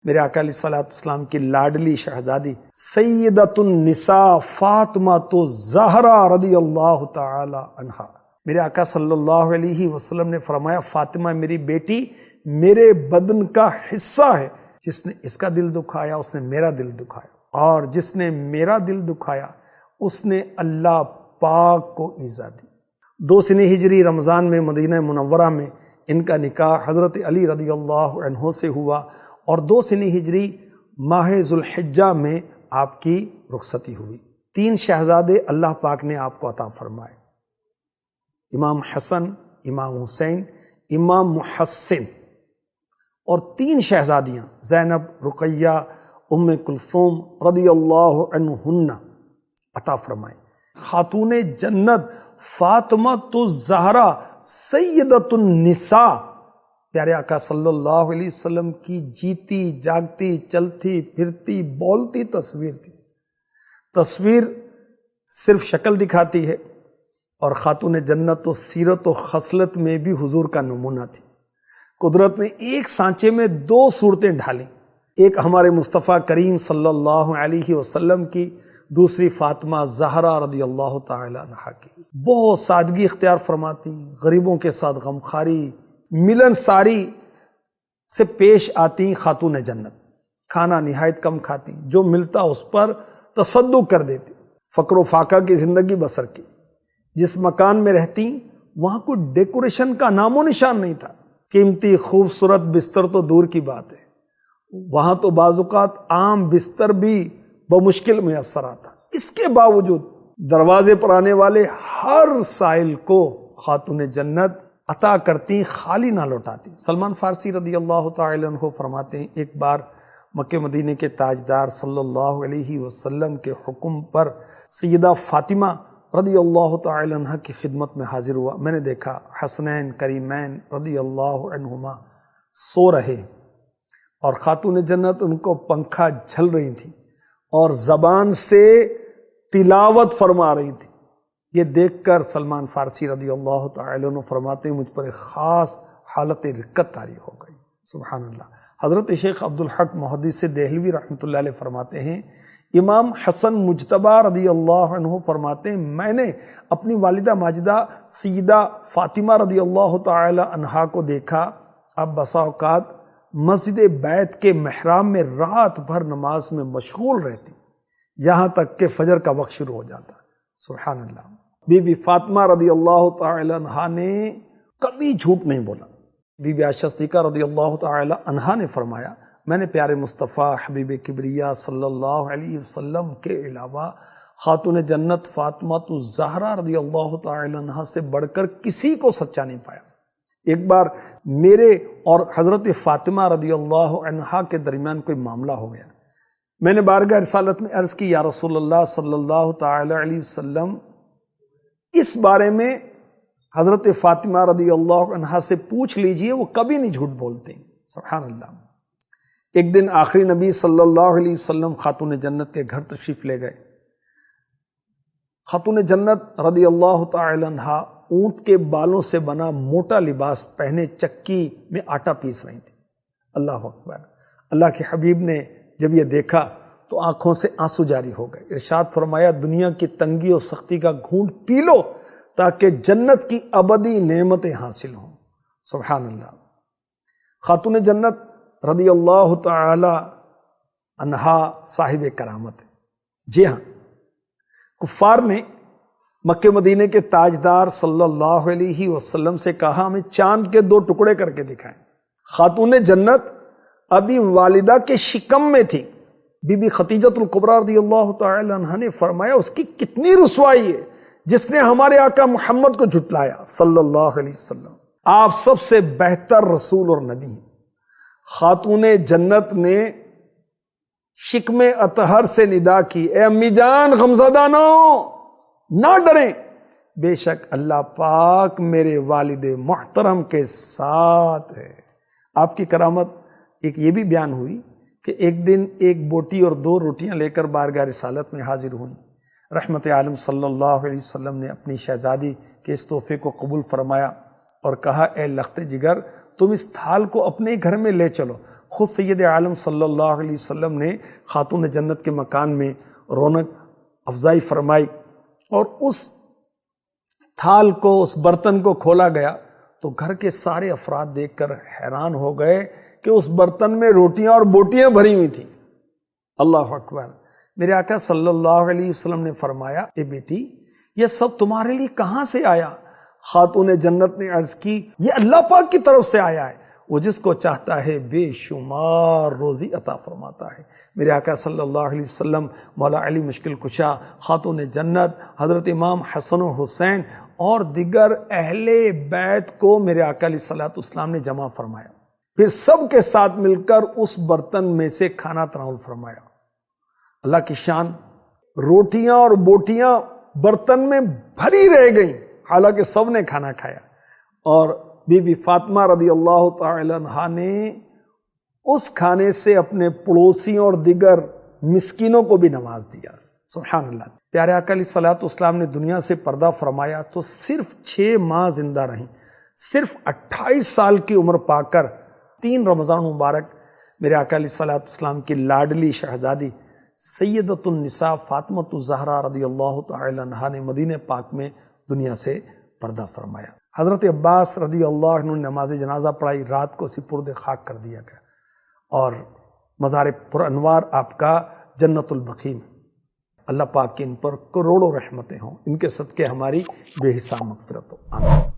میرے آقا علیہ الصلوۃ والسلام کی لاڈلی شہزادی سیدۃ النساء فاطمہ الزہرا رضی اللہ تعالی عنہا، میرے آقا صلی اللہ علیہ وسلم نے فرمایا فاطمہ میری بیٹی میرے بدن کا حصہ ہے، جس نے اس کا دل دکھایا اس نے میرا دل دکھایا، اور جس نے میرا دل دکھایا اس نے اللہ پاک کو ایذا دی۔ 2 سنہ ہجری رمضان میں مدینہ منورہ میں ان کا نکاح حضرت علی رضی اللہ عنہ سے ہوا، اور 2 سنہ ہجری ماہ ذوالحجہ میں آپ کی رخصتی ہوئی۔ 3 شہزادے اللہ پاک نے آپ کو عطا فرمائے، امام حسن، امام حسین، امام محسن، اور 3 شہزادیاں زینب، رقیہ، ام کلثوم رضی اللہ عنہن عطا فرمائے۔ خاتون جنت فاطمہ الزہرا سیدۃ النساء، پیارے آقا صلی اللہ علیہ وسلم کی جیتی جاگتی چلتی پھرتی بولتی تصویر تھی۔ تصویر صرف شکل دکھاتی ہے، اور خاتون جنت تو سیرت و خصلت میں بھی حضور کا نمونہ تھی۔ قدرت نے ایک سانچے میں 2 صورتیں ڈھالیں، ایک ہمارے مصطفیٰ کریم صلی اللہ علیہ وسلم کی، دوسری فاطمہ زہرا رضی اللہ تعالی عنہا کی۔ بہت سادگی اختیار فرماتی، غریبوں کے ساتھ غمخواری، ملن ساری سے پیش آتی خاتون جنت، کھانا نہایت کم کھاتی، جو ملتا اس پر تصدق کر دیتی، فقر و فاقہ کی زندگی بسر کی۔ جس مکان میں رہتی وہاں کوئی ڈیکوریشن کا نام و نشان نہیں تھا، قیمتی خوبصورت بستر تو دور کی بات ہے، وہاں تو بعض اوقات عام بستر بھی بمشکل میسر آتا۔ اس کے باوجود دروازے پر آنے والے ہر سائل کو خاتون جنت عطا کرتی، خالی نہ لوٹاتی۔ سلمان فارسی رضی اللہ تعالی عنہ فرماتے ہیں ایک بار مکہ مدینے کے تاجدار صلی اللہ علیہ وسلم کے حکم پر سیدہ فاطمہ رضی اللہ تعالی عنہ کی خدمت میں حاضر ہوا۔ میں نے دیکھا حسنین کریمین رضی اللہ عنہما سو رہے، اور خاتون جنت ان کو پنکھا جھل رہی تھی اور زبان سے تلاوت فرما رہی تھی۔ یہ دیکھ کر سلمان فارسی رضی اللہ تعالی عنہ فرماتے ہیں مجھ پر ایک خاص حالت رقت طاری ہو گئی۔ سبحان اللہ۔ حضرت شیخ عبدالحق محدث دہلوی رحمۃ اللہ علیہ فرماتے ہیں امام حسن مجتبی رضی اللہ عنہ فرماتے ہیں میں نے اپنی والدہ ماجدہ سیدہ فاطمہ رضی اللہ تعالی عنہا کو دیکھا، اب بسا اوقات مسجد بیت کے محراب میں رات بھر نماز میں مشغول رہتی، یہاں تک کہ فجر کا وقت شروع ہو جاتا۔ سبحان اللہ۔ بی بی فاطمہ رضی اللہ تعالی عنہا نے کبھی جھوٹ نہیں بولا۔ بی بی عائشہ صدیقہ رضی اللہ تعالی عنہا نے فرمایا میں نے پیارے مصطفیٰ حبیب کبریا صلی اللہ علیہ وسلم کے علاوہ خاتون جنت فاطمہ الزہرا رضی اللہ تعالی عنہا سے بڑھ کر کسی کو سچا نہیں پایا۔ ایک بار میرے اور حضرت فاطمہ رضی اللہ عنہا کے درمیان کوئی معاملہ ہو گیا، میں نے بارگاہ رسالت میں عرض کی یا رسول اللہ صلی اللہ تعالی علیہ وسلم اس بارے میں حضرت فاطمہ رضی اللہ عنہا سے پوچھ لیجئے، وہ کبھی نہیں جھوٹ بولتے۔ سبحان اللہ۔ ایک دن آخری نبی صلی اللہ علیہ وسلم خاتون جنت کے گھر تشریف لے گئے۔ خاتون جنت رضی اللہ تعالی عنہا اونٹ کے بالوں سے بنا موٹا لباس پہنے چکی میں آٹا پیس رہی تھی۔ اللہ اکبر۔ اللہ کے حبیب نے جب یہ دیکھا تو آنکھوں سے آنسو جاری ہو گئے۔ ارشاد فرمایا دنیا کی تنگی اور سختی کا گھونٹ پی لو تاکہ جنت کی ابدی نعمتیں حاصل ہوں۔ سبحان اللہ۔ خاتون جنت رضی اللہ تعالی عنہا صاحب کرامت ہے۔ جی ہاں، کفار نے مکہ مدینے کے تاجدار صلی اللہ علیہ وسلم سے کہا ہمیں چاند کے 2 ٹکڑے کر کے دکھائیں۔ خاتون جنت ابھی والدہ کے شکم میں تھی۔ بی بی خدیجۃ الکبریٰ رضی اللہ تعالی عنہا نے فرمایا اس کی کتنی رسوائی ہے جس نے ہمارے آقا محمد کو جھٹلایا صلی اللہ علیہ وسلم۔ آپ سب سے بہتر رسول اور نبی ہیں۔ خاتون جنت نے شکم اطہر سے ندا کی اے امی جان غمزدہ نہ ڈریں، بے شک اللہ پاک میرے والد محترم کے ساتھ ہے۔ آپ کی کرامت ایک یہ بھی بیان ہوئی کہ ایک دن ایک بوٹی اور 2 روٹیاں لے کر بارگاہ رسالت میں حاضر ہوئیں۔ رحمت عالم صلی اللہ علیہ وسلم نے اپنی شہزادی کے اس تحفے کو قبول فرمایا اور کہا اے لخت جگر تم اس تھال کو اپنے گھر میں لے چلو، خود سید عالم صلی اللہ علیہ وسلم نے خاتون جنت کے مکان میں رونق افزائی فرمائی، اور اس تھال کو، اس برتن کو کھولا گیا تو گھر کے سارے افراد دیکھ کر حیران ہو گئے کہ اس برتن میں روٹیاں اور بوٹیاں بھری ہوئی تھیں۔ اللہ اکبر۔ میرے آقا صلی اللہ علیہ وسلم نے فرمایا، اے بیٹی یہ سب تمہارے لیے کہاں سے آیا؟ خاتون جنت نے عرض کی، یہ اللہ پاک کی طرف سے آیا ہے، وہ جس کو چاہتا ہے بے شمار روزی عطا فرماتا ہے۔ میرے آقا صلی اللہ علیہ وسلم مولا علی مشکل کشا، خاتون جنت، حضرت امام حسن و حسین اور دیگر اہل بیت کو میرے آقا علیہ الصلوۃ والسلام نے جمع فرمایا، پھر سب کے ساتھ مل کر اس برتن میں سے کھانا تناول فرمایا۔ اللہ کی شان، روٹیاں اور بوٹیاں برتن میں بھری رہ گئیں، حالانکہ سب نے کھانا کھایا، اور بی بی فاطمہ رضی اللہ تعالی عنہا نے اس کھانے سے اپنے پڑوسیوں اور دیگر مسکینوں کو بھی نواز دیا۔ سبحان اللہ۔ پیارے آقا علیہ الصلوۃ والسلام نے دنیا سے پردہ فرمایا تو صرف 6 ماہ زندہ رہیں، صرف 28 سال کی عمر پا کر 3 رمضان مبارک میرے آقا علیہ الصلوۃ والسلام کی لاڈلی شہزادی سیدۃ النساء فاطمہ الزہرا رضی اللہ تعالی عنہا نے مدینہ پاک میں دنیا سے پردہ فرمایا۔ حضرت عباس رضی اللہ عنہ نے نماز جنازہ پڑھائی، رات کو سپرد خاک کر دیا گیا، اور مزار پر انوار آپ کا جنت البقیع میں۔ اللہ پاک کی ان پر کروڑوں رحمتیں ہوں، ان کے صدقے ہماری بے حساب مغفرت ہو، آمین۔